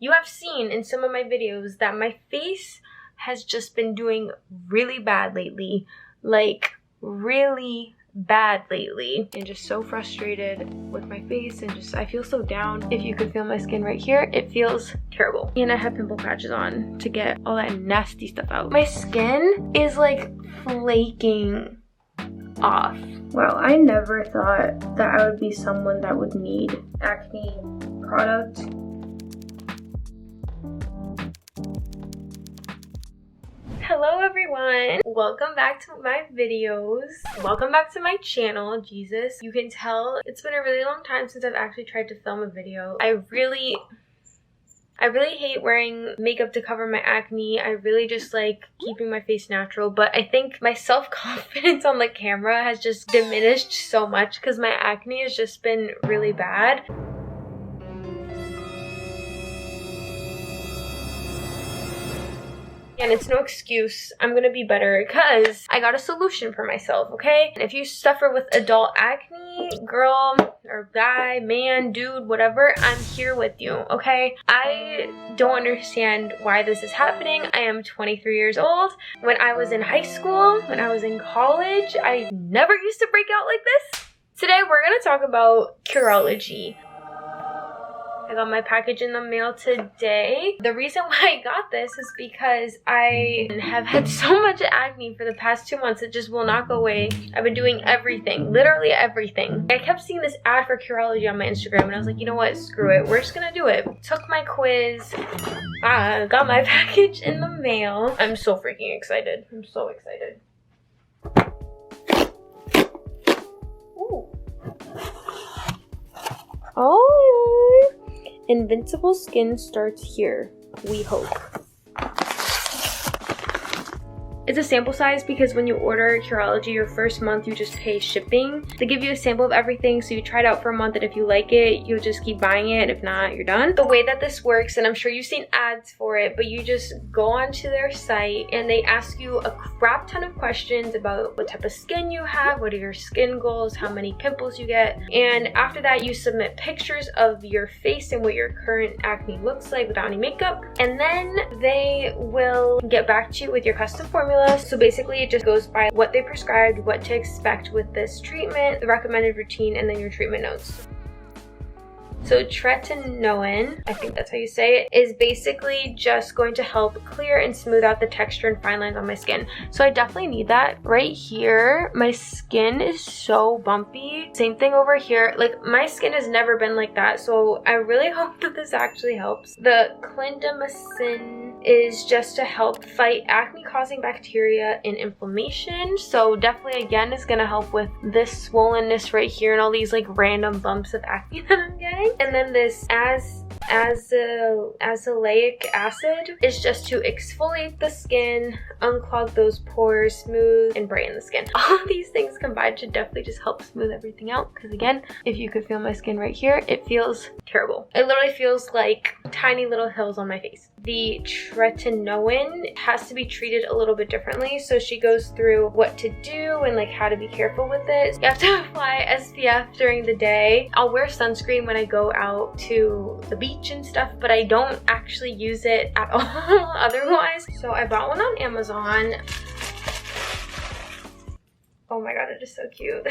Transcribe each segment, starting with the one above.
You have seen in some of my videos that my face has just been doing really bad lately. Like, really bad lately. And just so frustrated with my face and just, I feel so down. If you could feel my skin right here, it feels terrible. And I have pimple patches on to get all that nasty stuff out. My skin is like flaking off. Wow, I never thought that I would be someone that would need acne product. Hello everyone, welcome back to my videos. Welcome back to my channel. Jesus, you can tell it's been a really long time since I've actually tried to film a video. I really hate wearing makeup to cover my acne. I really just like keeping my face natural, but I think my self-confidence on the camera has just diminished so much because my acne has just been really bad. And it's no excuse. I'm gonna be better because I got a solution for myself, okay? And if you suffer with adult acne, girl or guy, man, dude, whatever, I'm here with you, okay? I don't understand why this is happening. I am 23 years old. When I was in high school, when I was in college, I never used to break out like this. Today, we're gonna talk about Curology. I got my package in the mail today. The reason why I got this is because I have had so much acne for the past 2 months. It just will not go away. I've been doing everything, literally everything. I kept seeing this ad for Curology on my Instagram and I was like, you know what, screw it. We're just gonna do it. Took my quiz, got my package in the mail. I'm so freaking excited. I'm so excited. Ooh. Oh. Invincible skin starts here, we hope. It's a sample size because when you order Curology your first month, you just pay shipping. They give you a sample of everything, so you try it out for a month, and if you like it, you'll just keep buying it. If not, you're done. The way that this works, and I'm sure you've seen ads for it, but you just go onto their site and they ask you a crap ton of questions about what type of skin you have, what are your skin goals, how many pimples you get, and after that you submit pictures of your face and what your current acne looks like without any makeup, and then they will get back to you with your custom formula. So basically it just goes by what they prescribed, what to expect with this treatment, the recommended routine, and then your treatment notes. So tretinoin, I think that's how you say it, is basically just going to help clear and smooth out the texture and fine lines on my skin. So I definitely need that. Right here, my skin is so bumpy. Same thing over here. Like, my skin has never been like that, so I really hope that this actually helps. The clindamycin is just to help fight acne-causing bacteria and inflammation. So definitely, again, is gonna help with this swollenness right here and all these like random bumps of acne that I'm getting. And then this azelaic acid is just to exfoliate the skin, unclog those pores, smooth and brighten the skin. All of these things combined should definitely just help smooth everything out, because again, if you could feel my skin right here, it feels terrible. It literally feels like tiny little hills on my face. The tretinoin has to be treated a little bit differently, so she goes through what to do and like how to be careful with it. You have to apply SPF during the day. I'll wear sunscreen when I go out to the beach and stuff, but I don't actually use it at all otherwise. So I bought one on Amazon. Oh my god, it is so cute.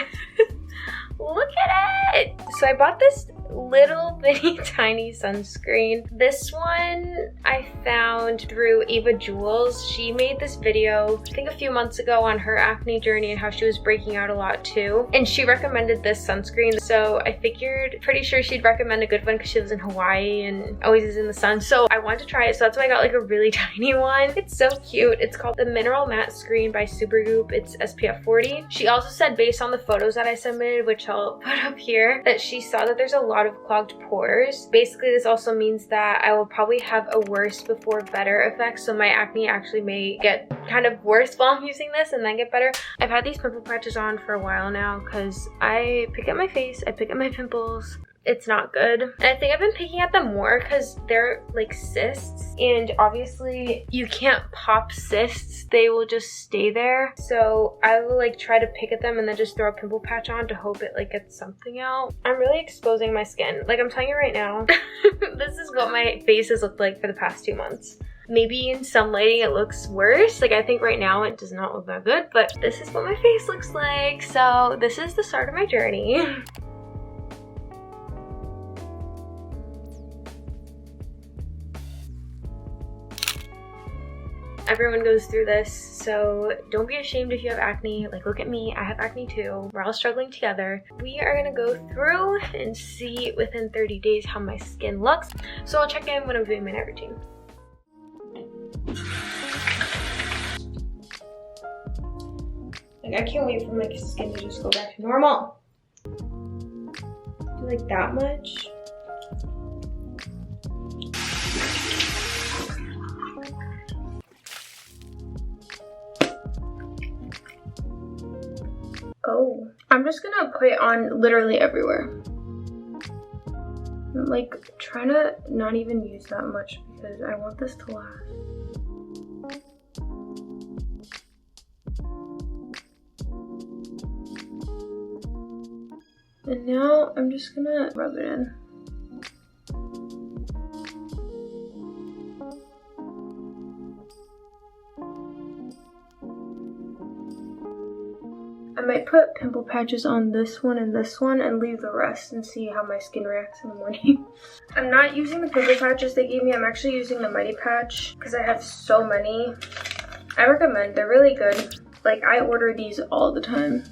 Look at it! So I bought this little bitty tiny sunscreen. This one I found through Eva Jules. She made this video I think a few months ago on her acne journey and how she was breaking out a lot too, and she recommended this sunscreen, so I figured, pretty sure she'd recommend a good one because she lives in Hawaii and always is in the sun, so I wanted to try it, so that's why I got like a really tiny one. It's so cute. It's called the Mineral Matte Screen by Supergoop. It's SPF 40. She also said, based on the photos that I submitted, which I'll put up here, that she saw that there's a lot of clogged pores. Basically, this also means that I will probably have a worse before better effect, so my acne actually may get kind of worse while I'm using this and then get better. I've had these pimple patches on for a while now because I pick at my face, I pick at my pimples. it's not good. And I think I've been picking at them more because they're like cysts, and obviously you can't pop cysts, they will just stay there. So I will like try to pick at them and then just throw a pimple patch on to hope it like gets something out. I'm really exposing my skin. Like I'm telling you right now, this is what my face has looked like for the past 2 months. Maybe in some lighting it looks worse. Like I think right now it does not look that good, but this is what my face looks like. So this is the start of my journey. Everyone goes through this, so don't be ashamed if you have acne. Like, look at me, I have acne too. We're all struggling together. We are gonna go through and see within 30 days how my skin looks. So I'll check in when I'm doing my night routine. Like, I can't wait for my skin to just go back to normal. Like that much. Oh, I'm just gonna put it on literally everywhere. I'm like trying to not even use that much because I want this to last. And now I'm just gonna rub it in. I might put pimple patches on this one and leave the rest and see how my skin reacts in the morning. I'm not using the pimple patches they gave me. I'm actually using the Mighty Patch because I have so many. I recommend, they're really good. Like, I order these all the time.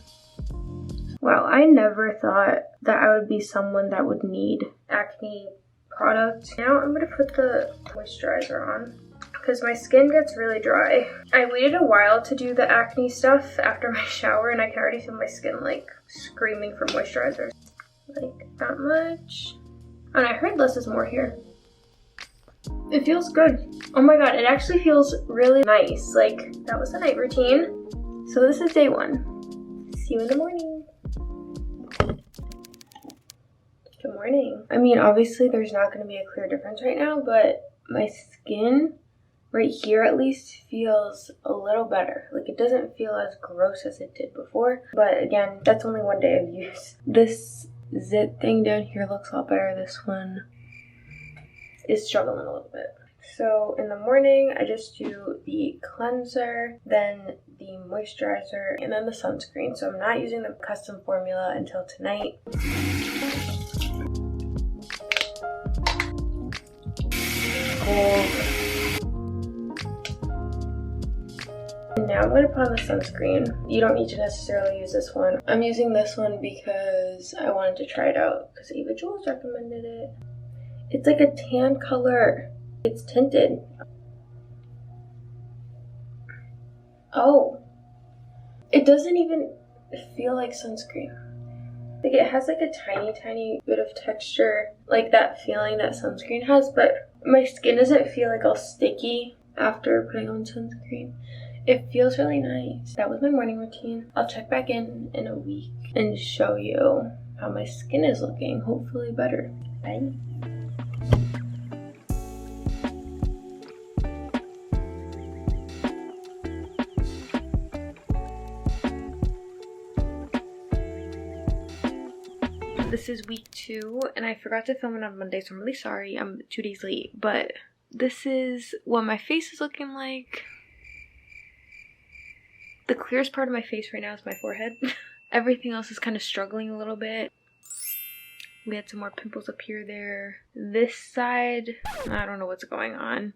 Wow, I never thought that I would be someone that would need acne products. Now I'm gonna put the moisturizer on because my skin gets really dry. I waited a while to do the acne stuff after my shower and I can already feel my skin like screaming for moisturizer. Like that much. And I heard less is more here. It feels good. Oh my god, it actually feels really nice. Like, that was the night routine. So this is day 1. See you in the morning. Good morning. I mean, obviously there's not going to be a clear difference right now, but my skin right here at least feels a little better. Like, it doesn't feel as gross as it did before. But again, that's only 1 day of use. This zit thing down here looks a lot better. This one is struggling a little bit. So in the morning, I just do the cleanser, then the moisturizer, and then the sunscreen. So I'm not using the custom formula until tonight. And now I'm going to put on the sunscreen. You don't need to necessarily use this one. I'm using this one because I wanted to try it out because Eva Jules recommended it. It's like a tan color. It's tinted. Oh. It doesn't even feel like sunscreen. Like, it has like a tiny bit of texture, like that feeling that sunscreen has, but my skin doesn't feel like all sticky after putting on sunscreen. It feels really nice. That was my morning routine. I'll check back in a week and show you how my skin is looking. Hopefully better. Bye. This is week 2 and I forgot to film it on Monday, so I'm really sorry. I'm 2 days late, but this is what my face is looking like. The clearest part of my face right now is my forehead. Everything else is kind of struggling a little bit. We had some more pimples up here there. This side, I don't know what's going on.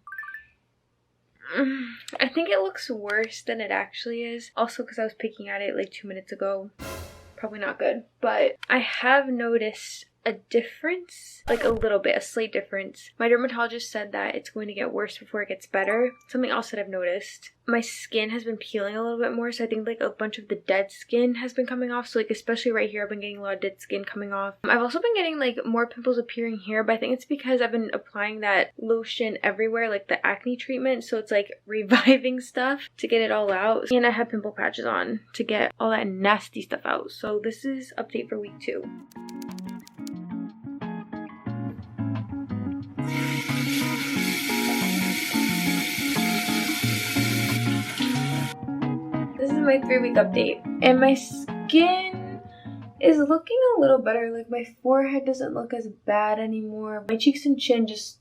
I think it looks worse than it actually is. Also because I was picking at it like 2 minutes ago. Probably not good. But I have noticed a difference, like a little bit, a slight difference. My dermatologist said that it's going to get worse before it gets better. Something else that I've noticed, my skin has been peeling a little bit more, so I think like a bunch of the dead skin has been coming off. So like especially right here, I've been getting a lot of dead skin coming off. I've also been getting like more pimples appearing here, but I think it's because I've been applying that lotion everywhere, like the acne treatment, so it's like reviving stuff to get it all out. And I have pimple patches on to get all that nasty stuff out. So this is update for week 2. my 3-week update. And my skin is looking a little better. Like my forehead doesn't look as bad anymore. My cheeks and chin just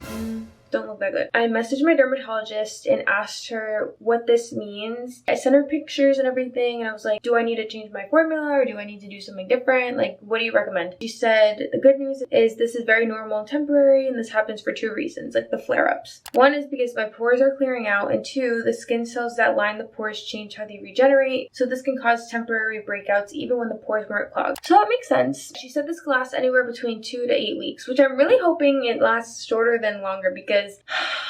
don't look that good. I messaged my dermatologist and asked her what this means. I sent her pictures and everything, and I was like, do I need to change my formula or do I need to do something different? Like, what do you recommend? She said, the good news is this is very normal and temporary, and this happens for 2 reasons, like the flare-ups. 1 is because my pores are clearing out, and 2, the skin cells that line the pores change how they regenerate, so this can cause temporary breakouts even when the pores weren't clogged. So that makes sense. She said this could last anywhere between 2 to 8 weeks, which I'm really hoping it lasts shorter than longer because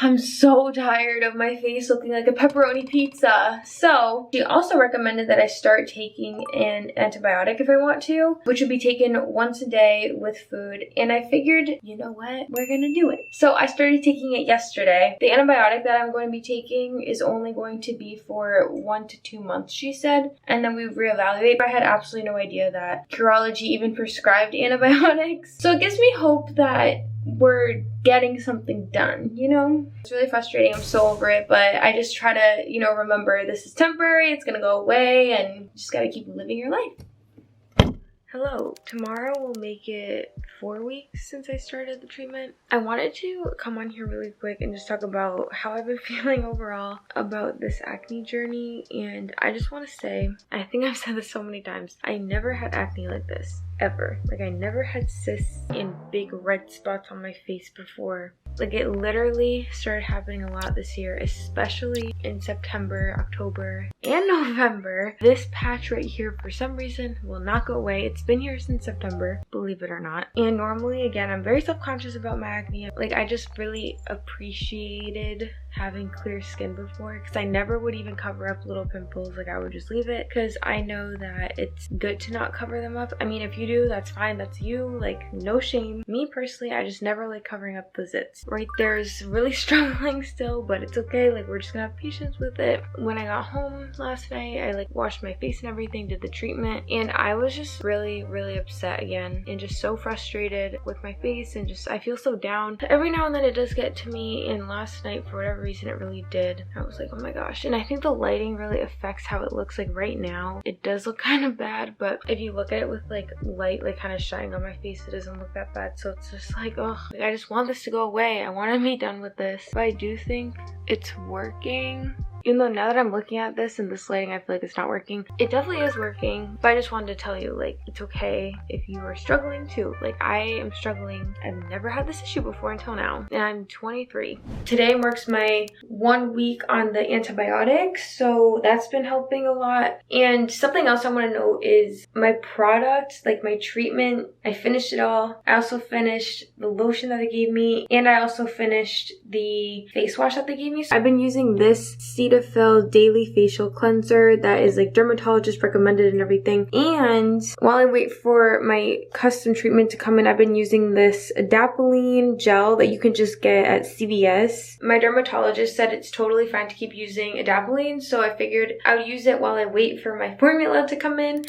I'm so tired of my face looking like a pepperoni pizza. So she also recommended that I start taking an antibiotic if I want to, which would be taken once a day with food. And I figured, you know what, we're gonna do it. So I started taking it yesterday. The antibiotic that I'm going to be taking is only going to be for 1 to 2 months, she said, and then we reevaluate. I had absolutely no idea that Curology even prescribed antibiotics. So it gives me hope that we're getting something done, you know? It's really frustrating. I'm so over it, but I just try to, you know, remember this is temporary, it's gonna go away, and you just gotta keep living your life. Hello. Tomorrow will make it 4 weeks since I started the treatment. I wanted to come on here really quick and just talk about how I've been feeling overall about this acne journey. And I just want to say, I think I've said this so many times, I never had acne like this, ever. Like, I never had cysts and big red spots on my face before. Like, it literally started happening a lot this year, especially in September, October, and November. This patch right here, for some reason, will not go away. It's been here since September, believe it or not. And normally, again, I'm very self-conscious about my acne. Like, I just really appreciated having clear skin before, because I never would even cover up little pimples. Like, I would just leave it, because I know that it's good to not cover them up. I mean, if you do, that's fine, that's you, like, no shame. Me personally, I just never like covering up the zits. Right there is really struggling still, but it's okay. Like, we're just gonna have patience with it. When I got home last night, I like washed my face and everything, did the treatment, and I was just really upset again, and just so frustrated with my face, and just I feel so down. Every now and then it does get to me, and last night for whatever reason it really did. I was like, oh my gosh. And I think the lighting really affects how it looks. Like, right now it does look kind of bad, but if you look at it with like light like kind of shining on my face, it doesn't look that bad. So it's just like, oh, like, I just want this to go away. I want to be done with this. But I do think it's working. Even though now that I'm looking at this and this lighting, I feel like it's not working. It definitely is working, but I just wanted to tell you, like, it's okay if you are struggling too. Like, I am struggling. I've never had this issue before until now, and I'm 23. Today marks my 1 week on the antibiotics, so that's been helping a lot. And something else I want to note is my product, like my treatment, I finished it all. I also finished the lotion that they gave me, and I also finished the face wash that they gave me. So I've been using this Cetaphil daily facial cleanser that is like dermatologist recommended and everything. And while I wait for my custom treatment to come in, I've been using this adapalene gel that you can just get at CVS. My dermatologist said it's totally fine to keep using adapalene, so I figured I would use it while I wait for my formula to come in.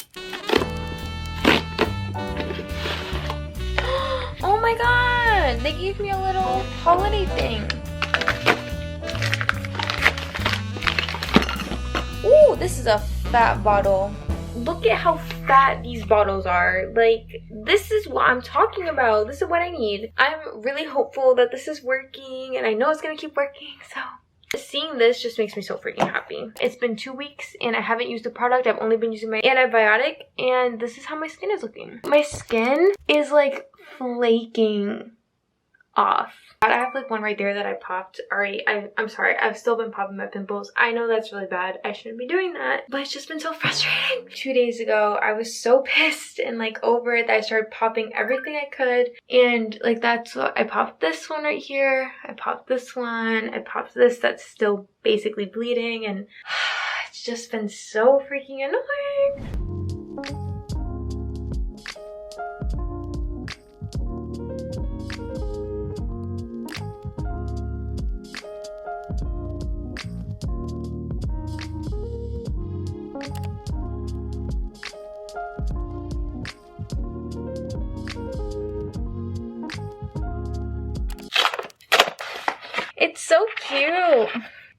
Oh my god! They gave me a little holiday thing. Ooh, this is a fat bottle. Look at how fat these bottles are. Like, this is what I'm talking about. This is what I need. I'm really hopeful that this is working, and I know it's gonna keep working, so seeing this just makes me so freaking happy. It's been 2 weeks and I haven't used the product. I've only been using my antibiotic, and this is how my skin is looking. My skin is like flaking off. I have like one right there that I popped. Alright, I'm sorry. I've still been popping my pimples. I know that's really bad. I shouldn't be doing that, but it's just been so frustrating. 2 days ago, I was so pissed and like over it that I started popping everything I could. And like, that's what I popped. This one right here. I popped this one. I popped this that's still basically bleeding, and it's just been so freaking annoying. It's so cute.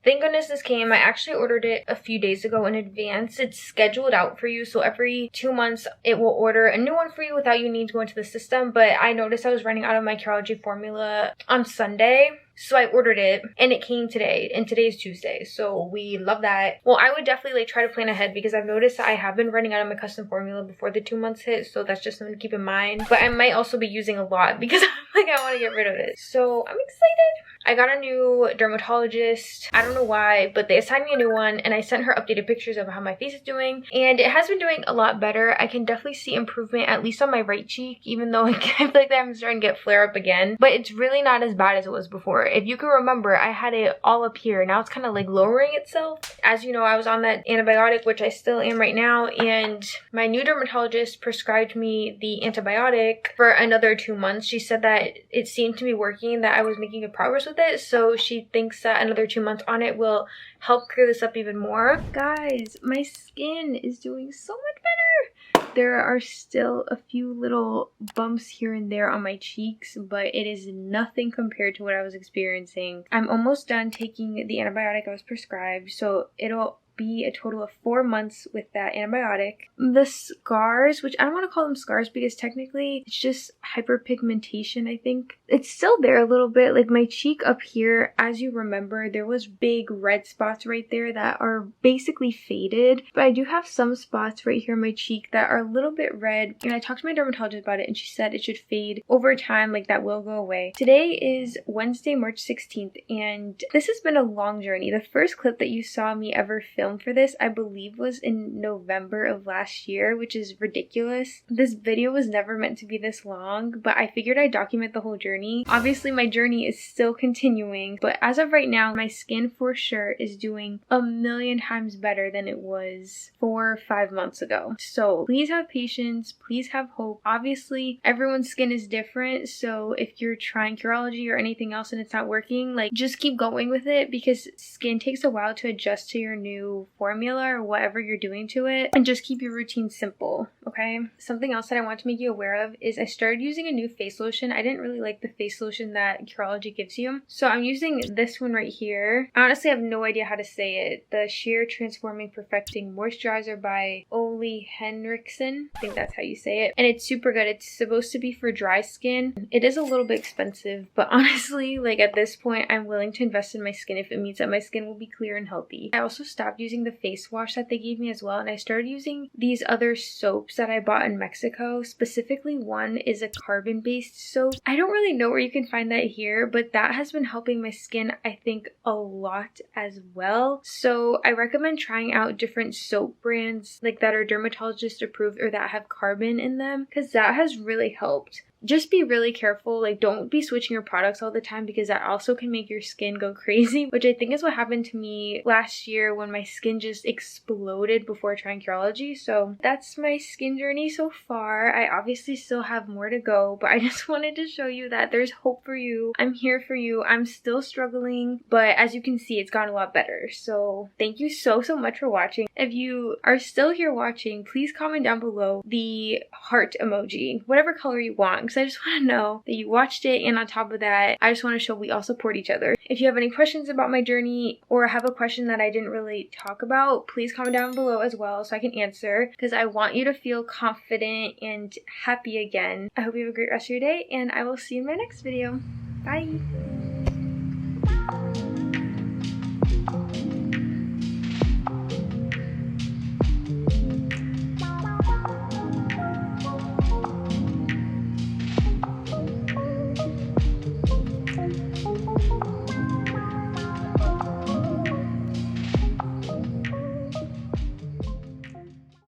Thank goodness this came. I actually ordered it a few days ago in advance. It's scheduled out for you, so every 2 months it will order a new one for you without you needing to go into the system. But I noticed I was running out of my Curology formula on Sunday, so I ordered it and it came today, and today's Tuesday, so we love that. Well, I would definitely like try to plan ahead because I've noticed that I have been running out of my custom formula before the 2 months hit, so that's just something to keep in mind. But I might also be using a lot because I'm like, I want to get rid of it, so I'm excited. I got a new dermatologist. I don't know why, but they assigned me a new one, and I sent her updated pictures of how my face is doing, and it has been doing a lot better. I can definitely see improvement, at least on my right cheek, even though I feel like I'm starting to get flare up again. But it's really not as bad as it was before. If you can remember, I had it all up here. Now it's kind of like lowering itself. As you know, I was on that antibiotic, which I still am right now, and my new dermatologist prescribed me the antibiotic for another 2 months. She said that it seemed to be working, that I was making good progress with it, so she thinks that another 2 months on it will help clear this up even more. Guys, my skin is doing so much better. There are still a few little bumps here and there on my cheeks, but it is nothing compared to what I was experiencing. I'm almost done taking the antibiotic I was prescribed, so it'll be a total of 4 months with that antibiotic. The scars, which I don't want to call them scars because technically it's just hyperpigmentation, I think. It's still there a little bit. Like my cheek up here, as you remember, there was big red spots right there that are basically faded. But I do have some spots right here on my cheek that are a little bit red. And I talked to my dermatologist about it and she said it should fade over time, like that will go away. Today is Wednesday, March 16th, and this has been a long journey. The first clip that you saw me ever film for this, I believe, was in November of last year, which is ridiculous. This video was never meant to be this long, but I figured I'd document the whole journey. Obviously, my journey is still continuing, but as of right now, my skin for sure is doing a million times better than it was 4 or 5 months ago. So please have patience, please have hope. Obviously, everyone's skin is different, so if you're trying Curology or anything else and it's not working, like just keep going with it because skin takes a while to adjust to your new formula or whatever you're doing to it, and just keep your routine simple, okay? Something else that I want to make you aware of is I started using a new face lotion. I didn't really like the face lotion that Curology gives you, so I'm using this one right here. I honestly have no idea how to say it. The Sheer Transforming Perfecting Moisturizer by Ole Henriksen. I think that's how you say it, and it's super good. It's supposed to be for dry skin. It is a little bit expensive, but honestly, like at this point, I'm willing to invest in my skin if it means that my skin will be clear and healthy. I also stopped using the face wash that they gave me as well, and I started using these other soaps that I bought in Mexico. Specifically, one is a carbon-based soap. I don't really know where you can find that here, but that has been helping my skin, I think, a lot as well. So I recommend trying out different soap brands like that are dermatologist approved or that have carbon in them, because that has really helped. Just be really careful, like don't be switching your products all the time because that also can make your skin go crazy, which I think is what happened to me last year when my skin just exploded before trying Curology. So that's my skin journey so far. I obviously still have more to go, but I just wanted to show you that there's hope for you. I'm here for you. I'm still struggling, but as you can see, it's gotten a lot better. So thank you so much for watching. If you are still here watching, please comment down below the heart emoji, whatever color you want. I just want to know that you watched it, and on top of that, I just want to show we all support each other. If you have any questions about my journey or have a question that I didn't really talk about, please comment down below as well so I can answer, because I want you to feel confident and happy again. I hope you have a great rest of your day, and I will see you in my next video. Bye!